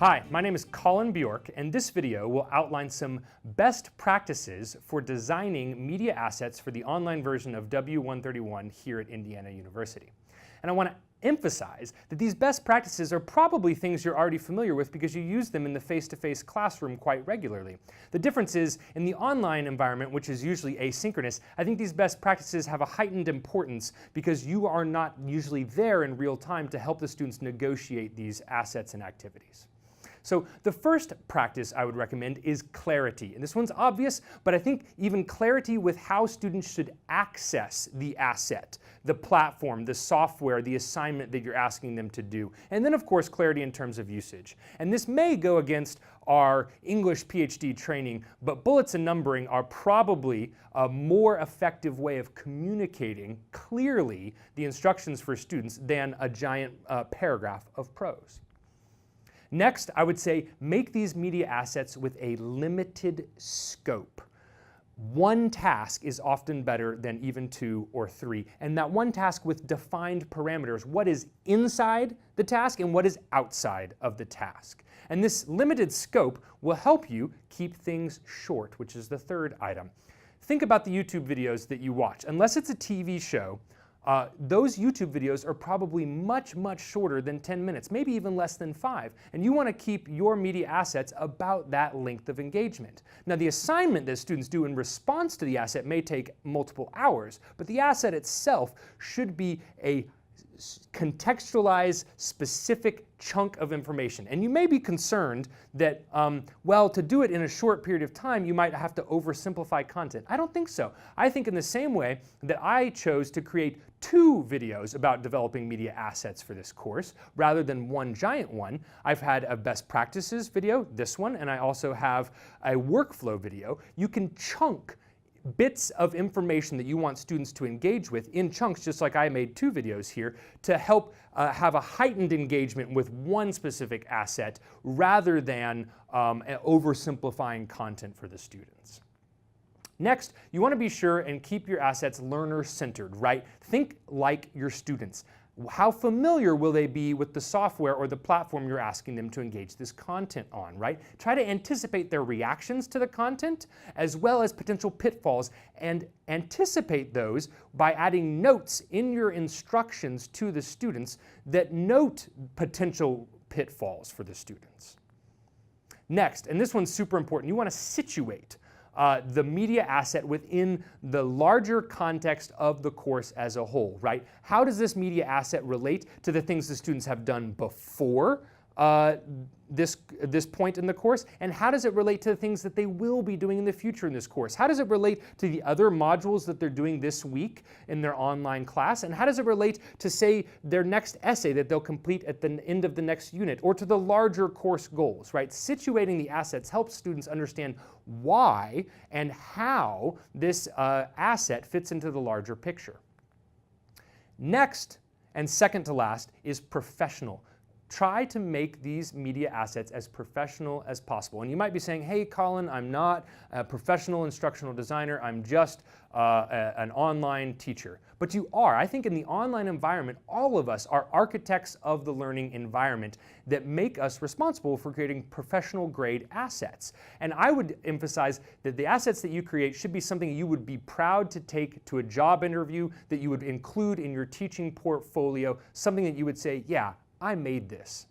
Hi, my name is Colin Bjork, and this video will outline some best practices for designing media assets for the online version of W131 here at Indiana University. And I want to emphasize that these best practices are probably things you're already familiar with because you use them in the face-to-face classroom quite regularly. The difference is, in the online environment, which is usually asynchronous, I think these best practices have a heightened importance because you are not usually there in real time to help the students negotiate these assets and activities. So the first practice I would recommend is clarity. And this one's obvious, but I think even clarity with how students should access the asset, the platform, the software, the assignment that you're asking them to do. And then of course clarity in terms of usage. And this may go against our English PhD training, but bullets and numbering are probably a more effective way of communicating clearly the instructions for students than a giant paragraph of prose. Next, I would say make these media assets with a limited scope. One task is often better than even two or three, and that one task with defined parameters, what is inside the task and what is outside of the task. And this limited scope will help you keep things short, which is the third item. Think about the YouTube videos that you watch. Unless it's a TV show, those YouTube videos are probably much shorter than 10 minutes, maybe even less than 5. And you want to keep your media assets about that length of engagement. Now the assignment that students do in response to the asset may take multiple hours, but the asset itself should be a contextualized, specific chunk of information. And you may be concerned that, well, to do it in a short period of time, you might have to oversimplify content. I don't think so. I think in the same way that I chose to create 2 videos about developing media assets for this course, rather than one giant one, I've had a best practices video, this one, and I also have a workflow video. You can chunk bits of information that you want students to engage with in chunks, just like I made 2 videos here, to help have a heightened engagement with one specific asset rather than oversimplifying content for the students. Next, you want to be sure and keep your assets learner-centered, right? Think like your students. How familiar will they be with the software or the platform you're asking them to engage this content on, right? Try to anticipate their reactions to the content as well as potential pitfalls, and anticipate those by adding notes in your instructions to the students that note potential pitfalls for the students. Next, and this one's super important, you want to situate the media asset within the larger context of the course as a whole, right? How does this media asset relate to the things the students have done before this point in the course, and how does it relate to the things that they will be doing in the future in this course? How does it relate to the other modules that they're doing this week in their online class, and how does it relate to, say, their next essay that they'll complete at the end of the next unit, or to the larger course goals, right? Situating the assets helps students understand why and how this asset fits into the larger picture. Next, and second to last, is professional. Try to make these media assets as professional as possible. And you might be saying, hey Colin, I'm not a professional instructional designer, I'm just an online teacher. But you are. I think in the online environment, all of us are architects of the learning environment that make us responsible for creating professional grade assets. And I would emphasize that the assets that you create should be something you would be proud to take to a job interview, that you would include in your teaching portfolio, something that you would say, yeah, I made this.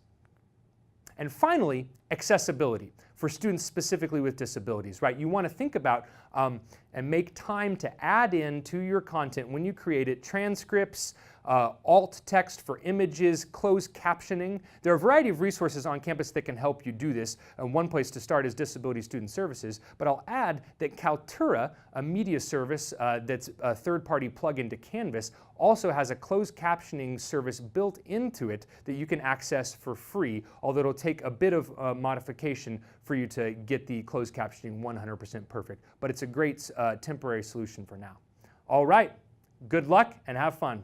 And finally, accessibility for students specifically with disabilities, right? You want to think about and make time to add in to your content when you create it transcripts, alt text for images, closed captioning. There are a variety of resources on campus that can help you do this. And one place to start is Disability Student Services, but I'll add that Kaltura, a media service that's a third-party plug-in to Canvas, also has a closed captioning service built into it that you can access for free, although it'll take a bit of modification for you to get the closed captioning 100% perfect. But it's a great temporary solution for now. All right, good luck and have fun.